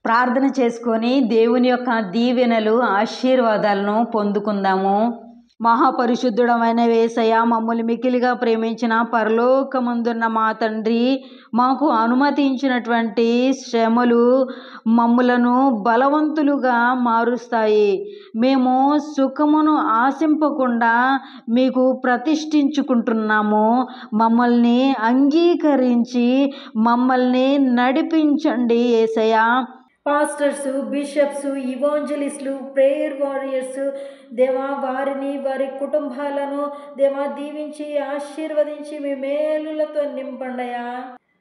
ప్రార్థన చేసుకొని దేవుని యొక్క దీవెనలు ఆశీర్వాదాలను పొందుకుందాము. మహాపరిశుద్ధుడమైన యేసయ్య, మమ్మల్ని మిక్కిలిగా ప్రేమించిన పరలోకమందున్న మా తండ్రి, మాకు అనుమతించినటువంటి శ్రమలు మమ్ములను బలవంతులుగా మారుస్తాయి. మేము సుఖమును ఆశింపకుండా మీకు ప్రతిష్ఠించుకుంటున్నాము. మమ్మల్ని అంగీకరించి మమ్మల్ని నడిపించండి యేసయ్య. పాస్టర్స్, బిషప్స్, ఇవాంజలిస్టులు, ప్రేయర్ వారియర్స్ దేవా, వారిని వారి కుటుంబాలను దేవా దీవించి ఆశీర్వదించి మీ మేలులతో నింపండయా.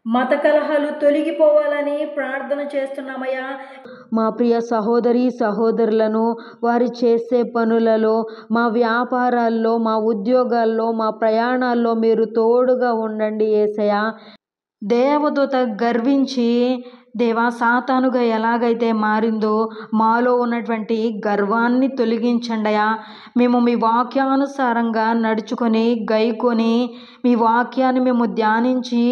మత కలహాలు తొలగిపోవాలని ప్రార్థన చేస్తున్నామయ్యా. మా ప్రియ సహోదరి సహోదరులను వారు చేసే పనులలో, మా వ్యాపారాల్లో, మా ఉద్యోగాల్లో, మా ప్రయాణాల్లో మీరు తోడుగా ఉండండి యేసయ్య. దేవదూత గర్వించి దేవా సాతానుగా ఎలాగైతే మారిందో మాలో ఉన్నటువంటి గర్వాన్ని తొలగించండియా. మేము మీ వాక్యానుసారంగా నడుచుకొని గైకొని మీ వాక్యాన్ని మేము ధ్యానించి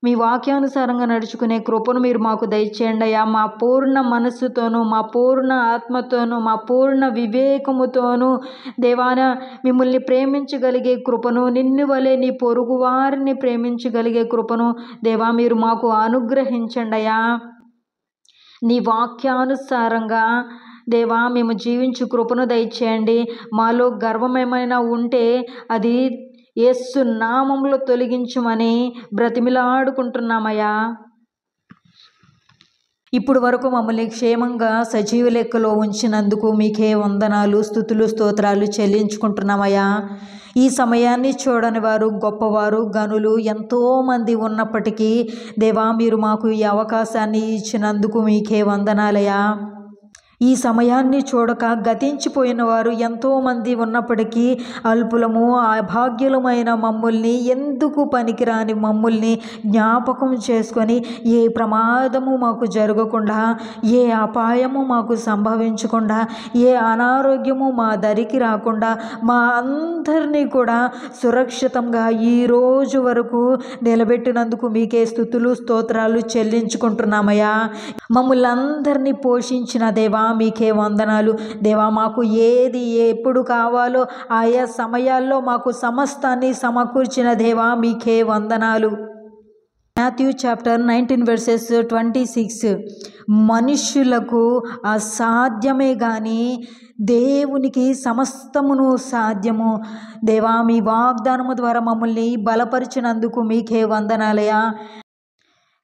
మీ వాక్యానుసారంగా నడుచుకునే కృపను మీరు మాకు దయచేయండి అయ్యా. మా పూర్ణ మనస్సుతోనూ, మా పూర్ణ ఆత్మతోనూ, మా పూర్ణ వివేకముతోనూ దేవాన మిమ్మల్ని ప్రేమించగలిగే కృపను, నిన్ను వలె నీ పొరుగు వారిని ప్రేమించగలిగే కృపను దేవా మీరు మాకు అనుగ్రహించండి అయ్యా. నీ వాక్యానుసారంగా దేవా మేము జీవించు కృపను దయచేయండి. మాలో గర్వం ఏమైనా ఉంటే అది యేసు నామములో తొలగించమని బ్రతిమిలాడుకుంటున్నామయ్యా. ఇప్పుడు వరకు మమ్మల్ని క్షేమంగా సజీవ లెక్కలో ఉంచినందుకు మీకే వందనాలు, స్తుతులు, స్తోత్రాలు చెల్లించుకుంటున్నామయ్యా. ఈ సమయాన్ని చూడని వారు, గొప్పవారు, గనులు ఎంతోమంది ఉన్నప్పటికీ దేవా మీరు మాకు ఈ అవకాశాన్ని ఇచ్చినందుకు మీకే వందనాలయ్యా. ఈ సమయాన్ని చూడక గతించిపోయిన వారు ఎంతోమంది ఉన్నప్పటికీ అల్పులము, అభాగ్యులమైన మమ్మల్ని, ఎందుకు పనికిరాని మమ్మల్ని జ్ఞాపకం చేసుకొని ఏ ప్రమాదము మాకు జరగకుండా, ఏ అపాయము మాకు సంభవించకుండా, ఏ అనారోగ్యము మా దరికి రాకుండా మా అందరినీ కూడా సురక్షితంగా ఈ రోజు వరకు నిలబెట్టినందుకు మీకే స్తుతులు, స్తోత్రాలు చెల్లించుకుంటున్నామయ్యా. మమ్మల్ని అందరినీ పోషించిన దేవా మీకే వందనాలు. దేవా మాకు ఏది ఎప్పుడు కావాలో ఆయా సమయాల్లో మాకు సమస్తాన్ని సమకూర్చిన దేవా మీకే వందనాలు. మాథ్యూ చాప్టర్ 19 verses 26 మనుష్యులకు అసాధ్యమే కానీ దేవునికి సమస్తమును సాధ్యము. దేవా మీ వాగ్దానము ద్వారా మమ్మల్ని బలపరిచినందుకు మీకే వందనాలయా.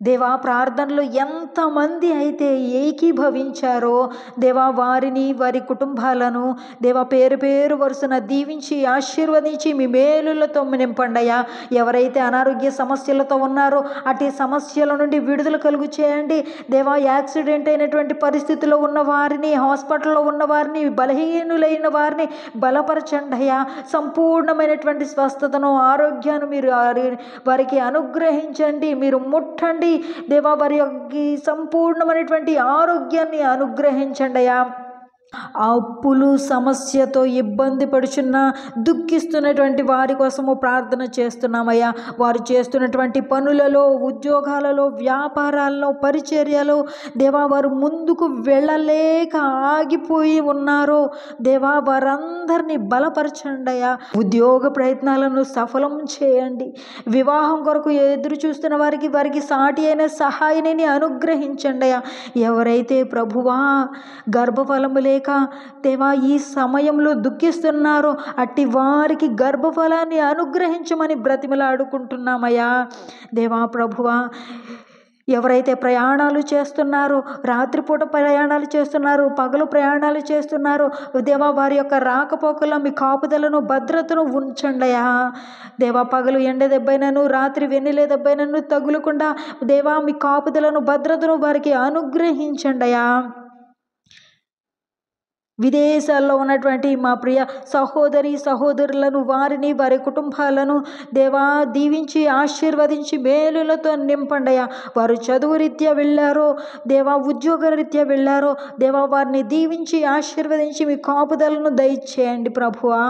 దేవా ప్రార్థనలు ఎంతమంది అయితే ఏకీభవించారో దేవా వారిని, వారి కుటుంబాలను దేవా పేరు పేరు వరుసన దీవించి ఆశీర్వదించి మీ మేలులతో నింపండయ్యా. ఎవరైతే అనారోగ్య సమస్యలతో ఉన్నారో అటు సమస్యల నుండి విడుదల కలుగు చేయండి దేవా. యాక్సిడెంట్ అయినటువంటి పరిస్థితిలో ఉన్న వారిని, హాస్పిటల్లో ఉన్న వారిని, బలహీనులైన వారిని బలపరచండి అయ్యా. సంపూర్ణమైనటువంటి స్వస్థతను, ఆరోగ్యాన్ని మీరు వారికి అనుగ్రహించండి. మీరు ముట్టండి దేవా. వారికి సంపూర్ణమైనటువంటి ఆరోగ్యాన్ని అనుగ్రహించండి అయ్యా. అప్పులు సమస్యతో ఇబ్బంది పడుచున్న, దుఃఖిస్తున్నటువంటి వారి కోసము ప్రార్థన చేస్తున్నామయ్యా. వారు చేస్తున్నటువంటి పనులలో, ఉద్యోగాలలో, వ్యాపారాల్లో, పరిచర్యలో దేవా వారు ముందుకు వెళ్ళలేక ఆగిపోయి ఉన్నారో దేవా వారందరినీ బలపరచండి అయ్యా. ఉద్యోగ ప్రయత్నాలను సఫలం చేయండి. వివాహం కొరకు ఎదురు చూస్తున్న వారికి సాటి అయిన సహాయాన్ని అనుగ్రహించండి అయ్యా. ఎవరైతే ప్రభువా గర్భఫలము లేక దేవా ఈ సమయంలో దుఃఖిస్తున్నారో అట్టి వారికి గర్భఫలాన్ని అనుగ్రహించమని బ్రతిమలాడుకుంటున్నామయ్యా. దేవా ప్రభువా ఎవరైతే ప్రయాణాలు చేస్తున్నారో, రాత్రిపూట ప్రయాణాలు చేస్తున్నారో, పగలు ప్రయాణాలు చేస్తున్నారో దేవా వారి యొక్క రాకపోకల్లో మీ కాపుదలను, భద్రతను ఉంచండియా. దేవా పగలు ఎండ దెబ్బైనను, రాత్రి వెన్నెల దెబ్బైనను తగులకుండా దేవా మీ కాపుదలను, భద్రతను వారికి అనుగ్రహించండియా. విదేశాల్లో ఉన్నటువంటి మా ప్రియ సహోదరి సహోదరులను, వారిని, వారి కుటుంబాలను దేవా దీవించి ఆశీర్వదించి మేలులతో నింపండియా. వారు చదువు రీత్యా వెళ్ళారో దేవా, ఉద్యోగ రీత్యా వెళ్ళారో దేవా వారిని దీవించి ఆశీర్వదించి మీ కాపుదలను దయచేయండి ప్రభువా.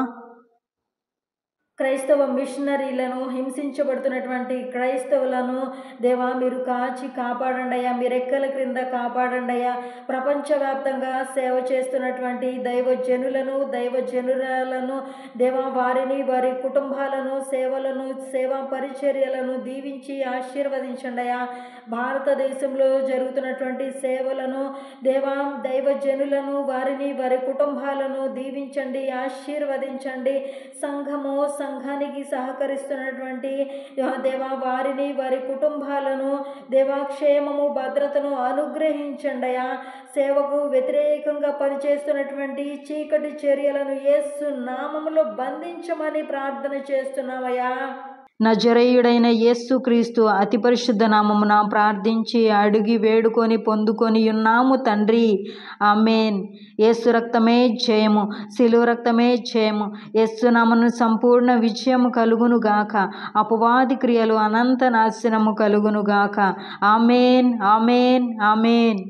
క్రైస్తవ మిషనరీలను, హింసించబడుతున్నటువంటి క్రైస్తవులను దేవా మీరు కాచి కాపాడండి అయ్యా. మీ రెక్కల క్రింద కాపాడండి అయ్యా. ప్రపంచవ్యాప్తంగా సేవ చేస్తున్నటువంటి దైవజనులను, దైవజనురాలను దేవా వారిని, వారి కుటుంబాలను, సేవలను, సేవా పరిచర్యలను దీవించి ఆశీర్వదించండి అయ్యా. భారతదేశంలో జరుగుతున్నటువంటి సేవలను దేవా, దైవజనులను, వారిని, వారి కుటుంబాలను దీవించండి, ఆశీర్వదించండి. సంఘానికి సహకరిస్తున్నటువంటి దేవా వారిని, వారి కుటుంబాలను దేవా క్షేమము, భద్రతను అనుగ్రహించండి అయ్యా. సేవకు వ్యతిరేకంగా పనిచేస్తున్నటువంటి చీకటి చర్యలను యేసు నామములో బంధించమని ప్రార్థన చేస్తున్నామయ్యా. నజరేయుడైన యేసుక్రీస్తు అతి పరిశుద్ధ నామమున ప్రార్థించి అడిగి వేడుకొని పొందుకొని ఉన్నాము తండ్రి. ఆమేన్. యేసు రక్తమే జయము, శిలువ రక్తమే జయము. యేసు నామమున సంపూర్ణ విజయము కలుగును గాక. అపవాది క్రియలు అనంత నాశనము కలుగును గాక. ఆమేన్, ఆమేన్, ఆమేన్.